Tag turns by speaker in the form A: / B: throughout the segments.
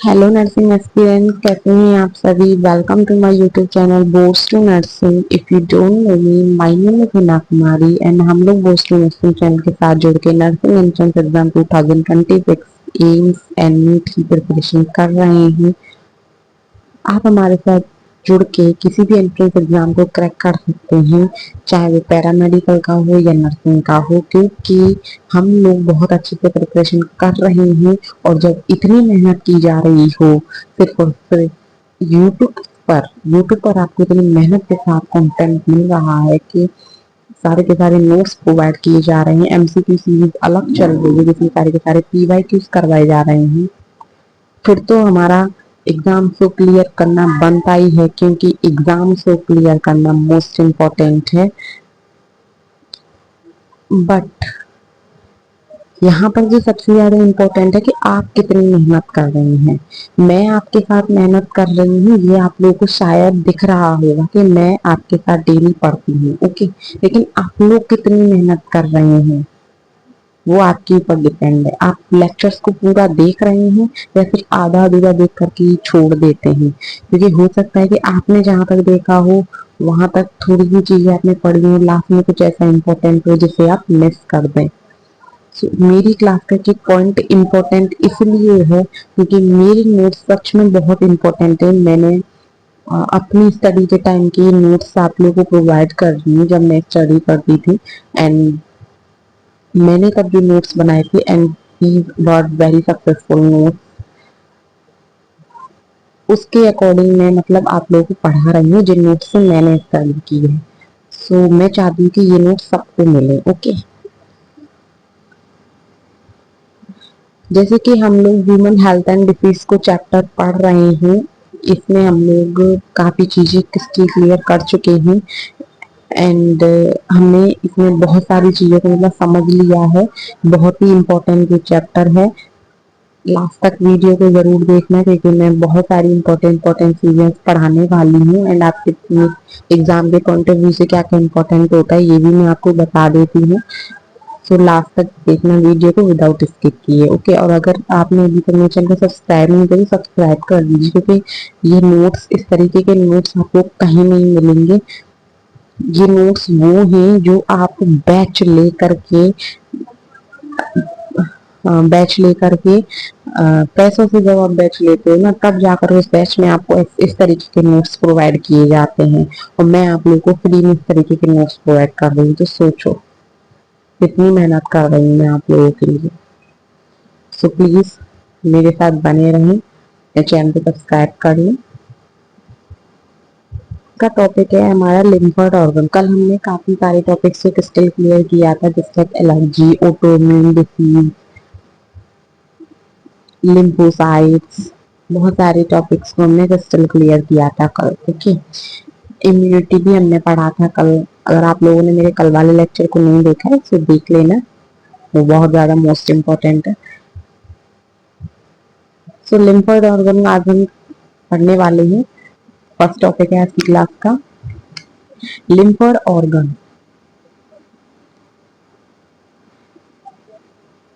A: Hello nursing aspirant, कैसे हैं आप सभी। Welcome to my YouTube channel boards to nursing. If you don't know me, my name is Hina Kumari and हम लोग boards to nursing channel के साथ जुड़ के nursing entrance exam 2026 AIIMS and NEET की प्रिपरेशन कर रहे हैं। आप हमारे साथ जुड़ के किसी भी एंट्रेंस एग्जाम को क्रैक कर सकते हैं, चाहे वो पैरामेडिकल का हो या नर्सिंग का हो, क्योंकि हम लोग बहुत अच्छे से प्रिपरेशन कर रहे हैं। और जब इतनी मेहनत की जा रही हो सिर्फ और सिर्फ यूट्यूब यूट्यूब पर आपको इतनी मेहनत के साथ कंटेंट मिल रहा है कि सारे के सारे नोट्स प्रोवाइड किए जा रहे हैं, एमसीक्यू सीरीज अलग चल रही है जिसमें सारे के सारे पीवाईक्यूज करवाए जा रहे हैं, फिर तो हमारा एग्जाम को क्लियर करना बनता ही है, क्योंकि एग्जाम को क्लियर करना मोस्ट इम्पोर्टेंट है। बट यहाँ पर जो सबसे ज्यादा इम्पोर्टेंट है कि आप कितनी मेहनत कर रहे हैं। मैं आपके साथ मेहनत कर रही हूँ, ये आप लोगों को शायद दिख रहा होगा कि मैं आपके साथ डेली पढ़ती हूँ, ओके। लेकिन आप लोग कितनी मेहनत कर रहे हैं वो आपके ऊपर डिपेंड है। आप लेक्चर्स को पूरा देख रहे हैं या फिर आधा अधूरा देख करके ही छोड़ देते हैं, क्योंकि हो सकता है कि आपने जहां तक देखा हो वहां तक थोड़ी सी चीजें आपने पढ़ी हो, लास्ट में कुछ ऐसा इम्पोर्टेंट हो जिसे आप मिस कर दें। मेरी क्लास का एक पॉइंट इम्पोर्टेंट इसलिए है क्योंकि मेरी नोट्स सच में बहुत इम्पोर्टेंट है। मैंने अपनी स्टडी के टाइम की नोट्स आप लोगों को प्रोवाइड कर रही हूँ जब मैं स्टडी करती थी। एंड मैंने तब जो नोट्स बनाए थे and he got very successful note, उसके अकॉर्डिंग मैं मतलब आप लोगों को पढ़ा रही हूँ जिन नोट्स से मैंने स्टडी की है। सो मैं चाहती हूँ कि ये नोट्स सबको मिले, ओके। जैसे कि हम लोग ह्यूमन हेल्थ एंड डिसीज को चैप्टर पढ़ रहे हैं, इसमें हम लोग काफी चीजें किसकी क्लियर कर चुके हैं। एंड हमने इसमें बहुत सारी चीजों को मतलब समझ लिया है। बहुत ही इम्पोर्टेंट ये चैप्टर है। लास्ट तक वीडियो को जरूर देखना, क्योंकि मैं बहुत सारी इंपॉर्टेंट चीजें पढ़ाने वाली हूँ एंड आपके एग्जाम के पॉइंट ऑफ व्यू से क्या क्या इंपॉर्टेंट होता है ये भी मैं आपको बता देती हूँ। सो लास्ट तक देखना वीडियो को विदाउट स्किप किए, ओके। और अगर आपने अभी तक मेरे चैनल को सब्सक्राइब नहीं करी, सब्सक्राइब कर दीजिए, क्योंकि ये नोट्स इस तरीके के नोट्स आपको कहीं नहीं मिलेंगे। ये नोट्स वो हैं जो आप बैच लेकर के पैसों से जब आप बैच लेते हो ना, तब जाकर उस बैच में आपको इस तरीके के नोट्स प्रोवाइड किए जाते हैं। और मैं आप लोगों को फ्री में इस तरीके के नोट्स प्रोवाइड कर रही हूँ, तो सोचो कितनी मेहनत कर रही हूँ मैं आप लोगों के लिए। सो प्लीज मेरे साथ बने रहें, मेरे चैनल को सब्सक्राइब कर लें। का टॉपिक है हमारा लिम्फोइड ऑर्गन। कल हमने काफी सारे टॉपिक्स को स्टिल क्लियर किया था, जैसे एलर्जी, ऑटोइम्यून डिसीज, लिम्फोसाइट्स, बहुत सारे टॉपिक्स को हमने क्रिस्टल क्लियर किया था कल, ओके। इम्यूनिटी भी हमने पढ़ा था कल। अगर आप लोगों ने मेरे कल वाले लेक्चर को नहीं देखा है तो देख लेना, वो बहुत ज्यादा मोस्ट इम्पोर्टेंट है। सो लिम्फोइड ऑर्गन आज हम पढ़ने वाले हैं। फर्स्ट टॉपिक है आज की क्लास का lymphoid organ.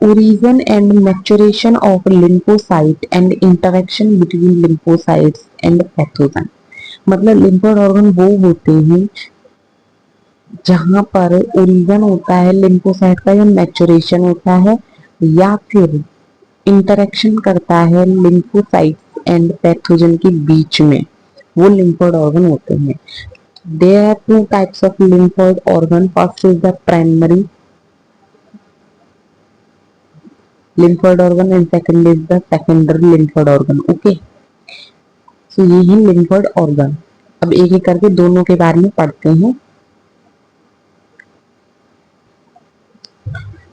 A: Origin and maturation of lymphocyte and interaction between lymphocytes and pathogen। मतलब लिम्फोइड ऑर्गन वो होते हैं जहां पर ओरिजन होता है लिम्फोसाइट का, या मैचुरेशन होता है, या फिर इंटरेक्शन करता है लिम्फोसाइट्स एंड पैथोजन के बीच में, वो लिम्फोइड ऑर्गन होते हैं। There are two types of lymphoid organ. First is the primary lymphoid organ and second is the secondary lymphoid organ, okay। सो ये है lymphoid organ। अब एक एक करके दोनों के बारे में पढ़ते हैं।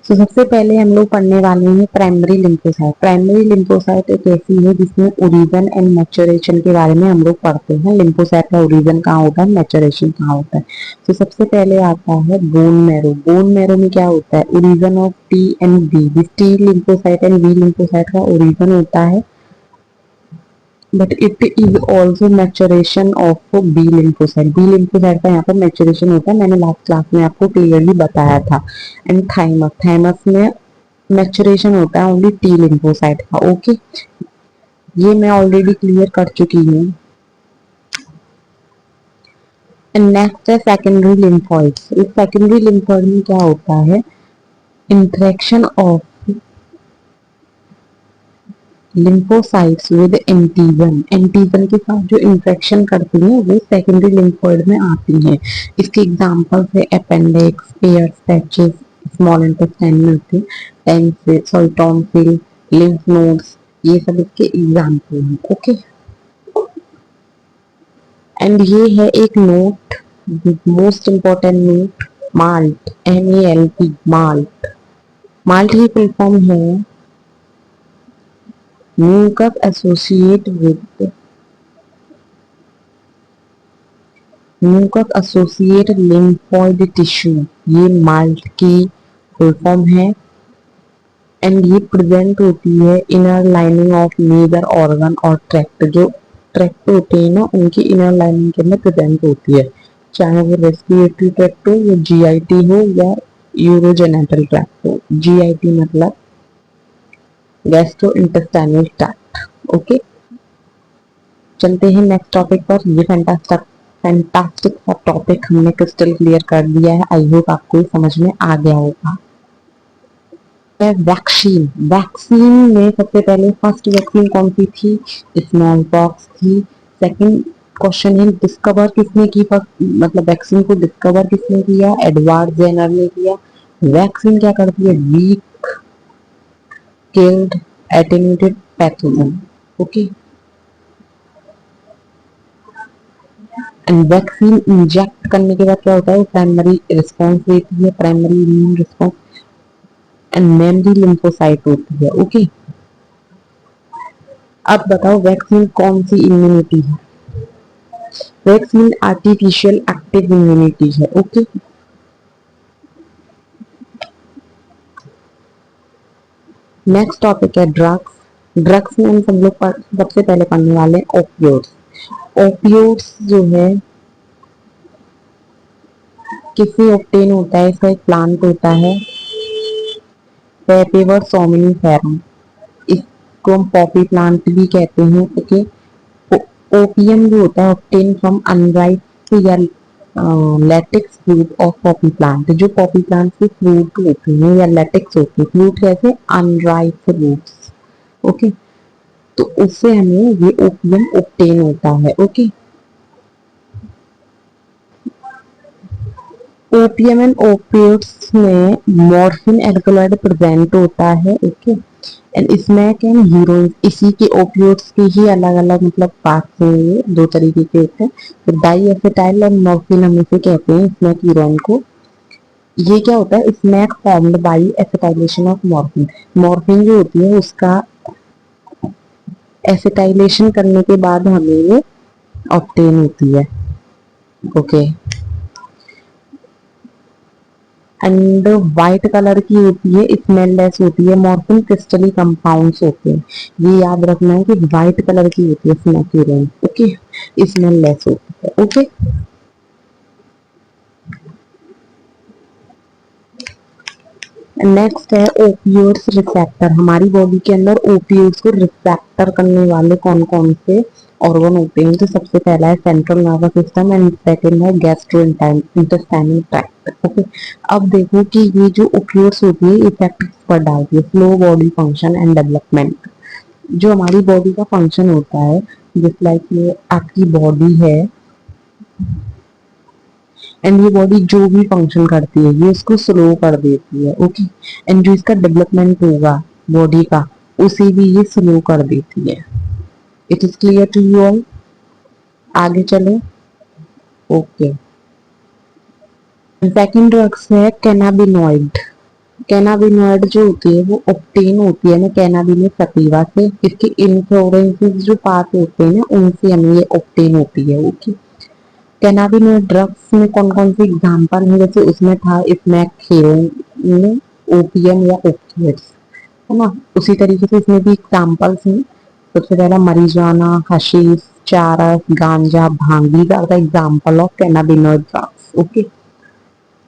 A: तो सबसे पहले हम लोग पढ़ने वाले हैं प्राइमरी लिम्फोसाइट। प्राइमरी लिम्फोसाइट एक ऐसी है जिसमें ओरिजन एंड मैचुरेशन के बारे में हम लोग पढ़ते हैं। लिम्फोसाइट का ओरिजन कहाँ होता है, मैचुरेशन कहाँ होता है। तो सबसे पहले आता है बोन मैरो। बोन मैरो में क्या होता है, origin of T and B. T lymphocyte and B lymphocyte का ओरिजन होता है, but it is also maturation of B lymphocyte. B lymphocyte का यहाँ पर मैचुरेशन होता है, मैंने लास्ट क्लास में आपको क्लियरली बताया था। एंड थाइमस, थाइमस में मैचुरेशन होता है ओनली टी लिम्फोसाइट का, ओके। ये मैं ऑलरेडी क्लियर कर चुकी हूँ। एंड नेक्स्ट है सेकेंडरी लिम्फोइड्स। इस सेकेंडरी लिम्फोइड में क्या होता है, interaction of lymphocytes with antigen. Antigen के साथ जो इंटरेक्शन करती हैं वो सेकेंडरी लिम्फोइड में आती हैं। इसके एग्जांपल्स है appendix, pairs patches, small intestine में होते हैं, टॉन्सिल, टॉन्सिल, लिम्फ नोड्स, ये सब इसके एग्जांपल हैं। ओके, एंड ये है एक note, most important note, malt, MALT, malt. Malt की फुल फॉर्म है mucus associate with mucus associate lymphoid tissue. ये माल्ट की फुल फॉर्म है एंड ये प्रेजेंट होती है inner lining of major organ और ट्रैक्ट। जो ट्रैक्ट होते हैं ना उनकी इनर लाइनिंग के अंदर प्रेजेंट होती है, चाहे वो रेस्पिरेटरी ट्रैक्ट हो या GIT हो या यूरोजेनेटल ट्रैक्ट हो। GIT मतलब गैस्ट्रो इंटेस्टाइनल ट्रैक्ट। ओके, चलते हैं नेक्स्ट टॉपिक पर। ये फैंटास्टिक सा टॉपिक हमने क्रिस्टल क्लियर कर दिया है। आई होप आपको ये समझ में आ गया होगा। वैक्सीन, वैक्सीन में सबसे पहले फर्स्ट वैक्सीन कौन सी थी, स्मॉल पॉक्स थी। सेकंड क्वेश्चन है डिस्कवर किसने की, मतलब वैक्सीन को डिस्कवर किसने किया, एडवर्ड जेनर ने किया। वैक्सीन क्या करती है, weak killed attenuated pathogen. Okay, and vaccine inject करने के बाद क्या होता है, प्राइमरी रिस्पॉन्स देती है, primary immune response and memory lymphocyte होती है। ओके, अब बताओ वैक्सीन कौन सी इम्यूनिटी है, वैक्सीन आर्टिफिशियल एक्टिव इम्यूनिटी है। ओके, नेक्स्ट टॉपिक है ड्रग्स। ड्रग्स में हम सब लोग सबसे पहले पढ़ने वाले हैं ओपियोड्स। ओपियोड्स जो है किससे ऑब्टेन होता है, इसका एक प्लांट होता है पेपेवर सोमनिफेरम, इसको हम पॉपी प्लांट भी कहते हैं। ओके, ओपियम जो होता है ऑब्टेन फ्रॉम अनराइप या latex fruit of Poppy plant. जो पॉपी प्लांट के फ्रूट होते हैं या लेटेक्स होते हैं, फ्रूट कैसे, अनराइप फ्रूट्स। ओके, तो उससे हमें ये ओपियम ऑब्टेन होता है। ओके, ओपियम एंड ओपियोइड्स में मॉर्फिन एल्कलॉइड प्रेजेंट होता है। ओके, एंड इसमें क्या हीरोइन, इसी के ओपियोइड्स के ही अलग अलग मतलब पार्ट्स हैं, ये दो तरीके के होते हैं। तो डाई एसिटाइल और मॉर्फिन हम इसे कहते हैं स्मैक हीरोइन को। ये क्या होता है, smack formed by acetylation of morphine. Morphine जो होती है उसका एसिटाइलेशन करने के बाद हमें ये ऑब्टेन होती है। ओके, एंड व्हाइट कलर की होती है, स्मेल लेस होती है, मॉर्फिन क्रिस्टली कंपाउंड्स होते हैं। ये याद रखना है कि व्हाइट कलर की होती है smack heroine. Okay, smell less होती है। ओके, नेक्स्ट है ओपियोइड्स रिसेप्टर। हमारी बॉडी के अंदर ओपियोइड्स को रिसेप्टर करने वाले कौन कौन से ऑर्गन होते हैं, तो सबसे पहला है central nervous system and second है गैस्ट्रो इंटेस्टाइनल ट्रैक्ट। ओके, अब देखो कि ये जो ओपियोइड्स होती है इफेक्ट पर डालती है, slow body function and development. जो हमारी बॉडी का फंक्शन होता है, जिस लाइक ये आपकी बॉडी है एंड ये बॉडी जो भी फंक्शन करती है ये इसको स्लो कर देती है। ओके, एंड जो इसका डेवलपमेंट होगा बॉडी का उसे भी ये स्लो कर देती है। It is clear to you all, आगे चले। ओके, सेकंड ड्रग्स है कैनाबिनॉइड। कैनाबिनॉइड जो होती है वो ऑब्टेन होती है ना कैनाबिनस सटिवा से। इसके इन्फ्लोरेंसेस जो पार्ट होते हैं ना उनसे हमें ये ऑब्टेन होती है। ओके, कैनाबिनॉइड ड्रग्स में कौन कौन सी एग्जांपल है, जैसे उसमें था स्मैक हीरोइन, ओपियम या ओपिएट्स, है ना, उसी तरीके से इसमें भी एग्जांपल्स हैं। सबसे पहला मरीजुआना, hashish, charas, ganja, bhang, these are the example of cannabinoid drugs. Okay,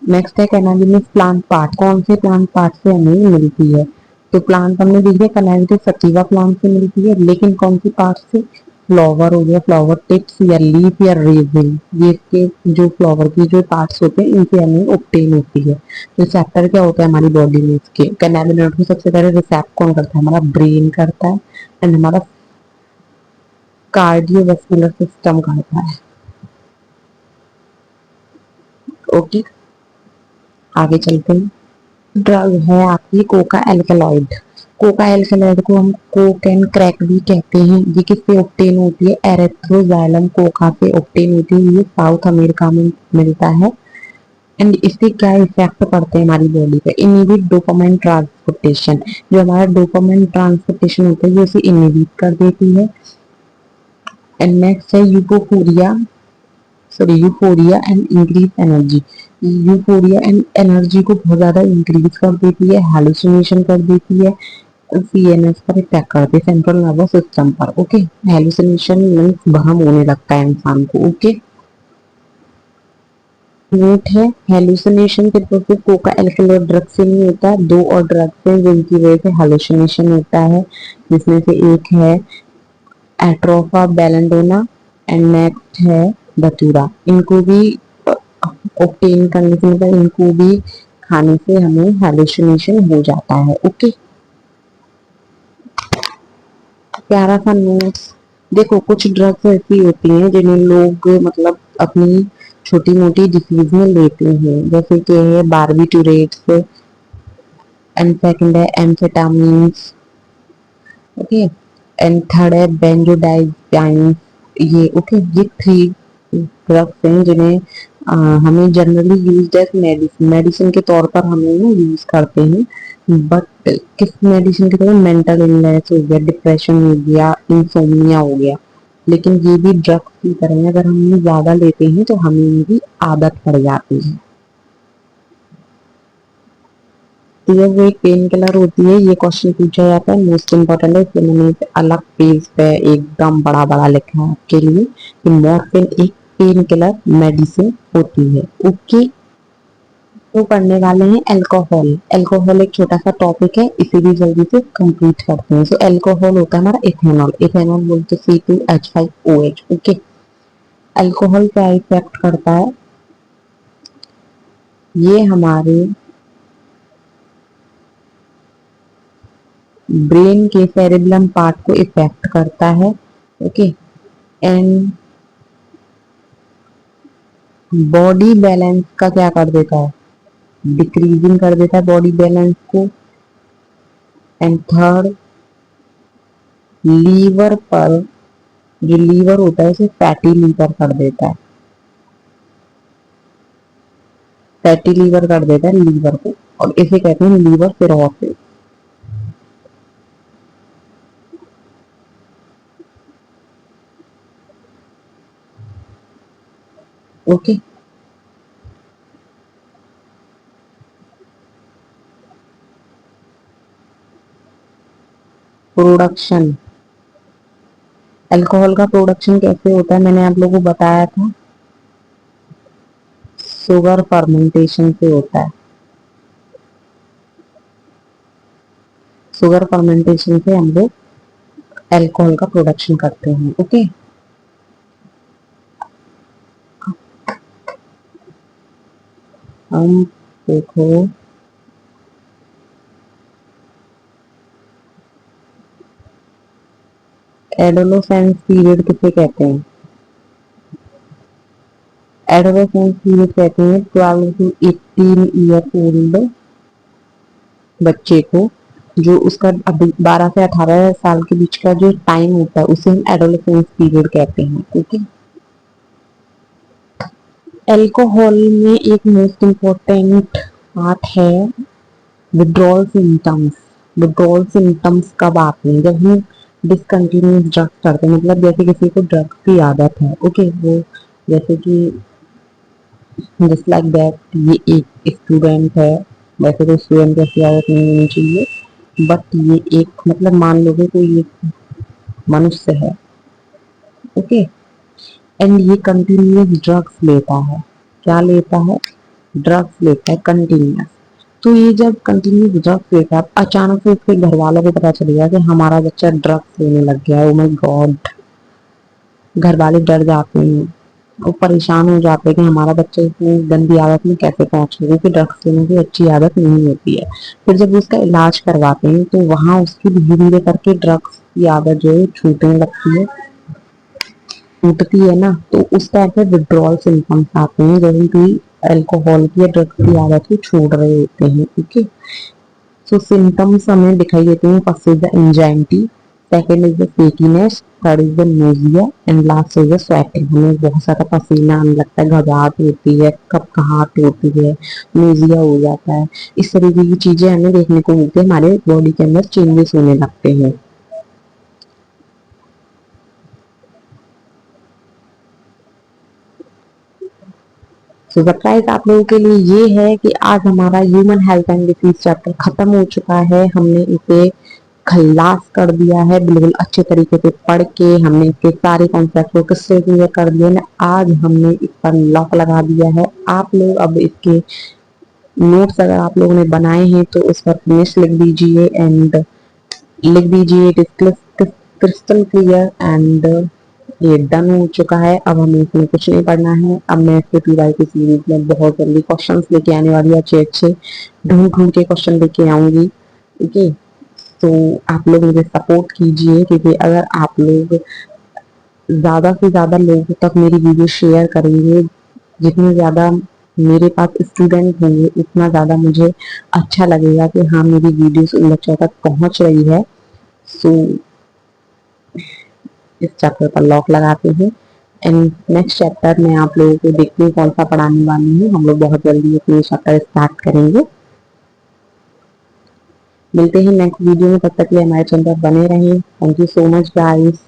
A: next है कैनाबिनस प्लांट पार्ट। कौन से प्लांट पार्ट से हमें मिलती है, तो प्लांट हमने देख लिया कैनाबिडिस सटिवा प्लांट से मिलती है, लेकिन कौन सी पार्ट से? फ्लावर हो गया, फ्लावर टिप्स या लीफ या रेजिन, ये इसके जो फ्लावर की जो पार्ट्स होते हैं इनसे हमें ऑब्टेन होती है। रिसेप्टर क्या होता है हमारी बॉडी में इसके? कैनाबिनॉइड को सबसे पहले रिसेप्ट कौन करता है? हमारा ब्रेन करता है, एंड हमारा कार्डियोवास्कुलर सिस्टम करता है। ओके, आगे चलते हैं। ड्रग है आपकी कोका एल्कलॉइड। कोका एल्कलॉइड को हम कोक एंड क्रैक भी कहते हैं। ये किससे ऑब्टेन होती है? एरेथ्रोजाइलम कोका से ऑब्टेन होती है। ये साउथ अमेरिका में मिलता है। एंड इससे क्या इफेक्ट पड़ते हैं हमारी बॉडी पे? Inhibit dopamine transportation. जो हमारा डोपामाइन ट्रांसपोर्टेशन होता है ये उसे इनहिबिट कर देती है। एंड नेक्स्ट है euphoria, sorry euphoria and increase energy. Euphoria and energy को बहुत ज्यादा इंक्रीज कर देती है, हेलुसिनेशन कर देती है, सीएनएस पर इफेक्ट करती है, सेंट्रल नर्वस सिस्टम पर। ओके, हेलुसिनेशन मीन्स भ्रम होने लगता है इंसान को। ओके, नोट है हेलुसिनेशन सिर्फ और सिर्फ कोका एल्कलॉइड ड्रग से नहीं होता है, दो और ड्रग्स हैं जिनकी वजह से हेलुसिनेशन होता है, जिसमें से एक है एट्रोफा बेलेंडोना एंड नेक्स्ट है धतूरा। इनको भी ऑब्टेन करने से मतलब इनको भी खाने से हमें हेलुसिनेशन हो जाता है। ओके, प्यारा सा नोट्स। देखो कुछ ड्रग्स ऐसी होती हैं जिन्हें लोग मतलब अपनी छोटी मोटी डिसीज में लेते हैं, जैसे कि है बारबिटूरेट्स एंड सेकंड है एम्फेटामिन्स। ओके, एंड थर्ड है बेंजोडाइजाइंस। ये ओके, ये थ्री ड्रग्स हैं जिन्हें हमें generally use as medicine, medicine के तौर पर हमें यूज करते हैं। बट किस मेडिसिन के तौर पर? मेंटल इलनेस हो गया, डिप्रेशन हो गया, इंसोम्निया हो गया। लेकिन ये भी ड्रग्स की तरह है, अगर हम ज्यादा लेते हैं तो हमें इनकी आदत पड़ जाती है। तो ये वो एक पेन किलर होती है, ये क्वेश्चन पूछा जाता है, मोस्ट इम्पोर्टेंट है, इसलिए मैंने इसे अलग पेज पे एकदम बड़ा बड़ा लिखा है आपके लिए कि मॉर्फिन एक पेन किलर मेडिसिन होती है। ओके, तो पढ़ने वाले हैं अल्कोहल। अल्कोहल एक छोटा सा टॉपिक है, इसे भी जल्दी से कंप्लीट करते हैं। सो अल्कोहल होता है हमारा इथेनॉल, इथेनॉल बोलते C2H5OH। ओके, अल्कोहल क्या इफेक्ट करता है? ये हमारे ब्रेन के सेरेब्रम पार्ट को इफेक्ट करता है। ओके, एंड बॉडी बैलेंस का क्या कर देता है? डिक्रीजिंग कर देता है बॉडी बैलेंस को। एंड थर्ड, लीवर पर, जो लीवर होता है उसे फैटी लीवर कर देता है, फैटी लीवर कर देता है लीवर को, और इसे कहते हैं liver cirrhosis. Okay, production, alcohol का प्रोडक्शन कैसे होता है मैंने आप लोगों को बताया था, शुगर फर्मेंटेशन से होता है। शुगर फर्मेंटेशन से हम लोग अल्कोहल का प्रोडक्शन करते हैं। ओके, हम देखो एडोलोसेंस पीरियड किसे कहते हैं? एडोलेसेंस पीरियड कहते हैं 12 टू 18 ईयर ओल्ड बच्चे को, जो उसका अभी 12 से 18 साल के बीच का जो टाइम होता है उसे हम एडोलेसेंस पीरियड कहते हैं। ठीक है, अल्कोहल में एक मोस्ट इम्पोर्टेंट पार्ट है विड्रॉल सिम्टम्स। विड्रॉल सिम्टम्स कब आते हैं? जब हम डिसकंटिन्यूस ड्रग्स करते हैं, मतलब जैसे किसी को ड्रग्स की आदत है। ओके, वो जैसे कि जस्ट लाइक दैट ये एक स्टूडेंट है, वैसे तो स्टूडेंट की आदत नहीं होनी चाहिए, बट ये एक मतलब मान लो कि कोई एक मनुष्य है। ओके, एंड ये कंटिन्यूस ड्रग्स लेता है। क्या लेता है? ड्रग्स लेता है कंटिन्यूस। तो ये जब कंटिन्यू ड्रग्स लेता, अचानक से उसके घर वालों को पता चल गया कि हमारा बच्चा ड्रग्स लेने लग गया है। ओ माय गॉड, घर वाले डर जाते हैं, वो परेशान हो जाते हैं कि हमारा बच्चा इतनी गंदी आदत में कैसे पहुंच गया, क्योंकि ड्रग्स लेने की अच्छी आदत नहीं होती है। फिर जब उसका इलाज करवाते हैं तो वहां उसकी धीरे धीरे करके ड्रग्स की आदत जो है छूटने लगती है, टूटती है ना, तो उस टाइम पे विड्रॉल सिम्टम्स आते हैं, जैसे कि अल्कोहल की या ड्रग्स की आदत को छोड़ रहे होते हैं। ओके, सो सिम्टम्स हमें दिखाई देते हैं। First is the anxiety, second is the shakiness, third is the nausea and last is the sweating. हमें बहुत सारा पसीना आने लगता है, घबराहट होती है, कपकहाट होती है, नोजिया हो जाता है। इस तरीके की चीजें हमें देखने को मिलती है, हमारे बॉडी के अंदर चेंजेस होने लगते हैं। तो सरप्राइज आप लोगों के लिए ये है कि आज हमारा human health and disease chapter खत्म हो चुका है। हमने इसे खल्लास कर दिया है, बिल्कुल अच्छे तरीके से पढ़ के हमने इसके सारे कॉन्सेप्ट को किससे क्लियर कर दिया है। आज हमने इस पर लॉक लगा दिया है। आप लोग अब इसके नोट्स अगर आप लोगों ने बनाए हैं तो उस पर फिनिश लिख दीजिए एंड लिख दीजिए it is crystal clear and ये डन हो चुका है। अब हमें इसमें कुछ नहीं पढ़ना है। अब मैं इसके पीवाई की सीरीज में बहुत जल्दी क्वेश्चंस लेके आने वाली है, अच्छे अच्छे ढूंढ ढूंढ के क्वेश्चन लेके आऊंगी। ठीक है, तो आप लोग मुझे सपोर्ट कीजिए, क्योंकि अगर आप लोग ज्यादा से ज्यादा लोगों तक मेरी वीडियो शेयर करेंगे, जितने ज्यादा मेरे पास स्टूडेंट होंगे उतना ज्यादा मुझे अच्छा लगेगा कि हाँ मेरी वीडियोस उन बच्चों तक पहुंच रही है। सो इस चैप्टर पर लॉक लगाते हैं एंड नेक्स्ट चैप्टर में आप लोगों को देखते हैं कौन सा पढ़ाने वाली हूँ। हम लोग बहुत जल्दी अपने चैप्टर स्टार्ट करेंगे। मिलते हैं नेक्स्ट वीडियो में, तब तक के लिए हमारे चैनल पर बने रहें। Thank you so much guys.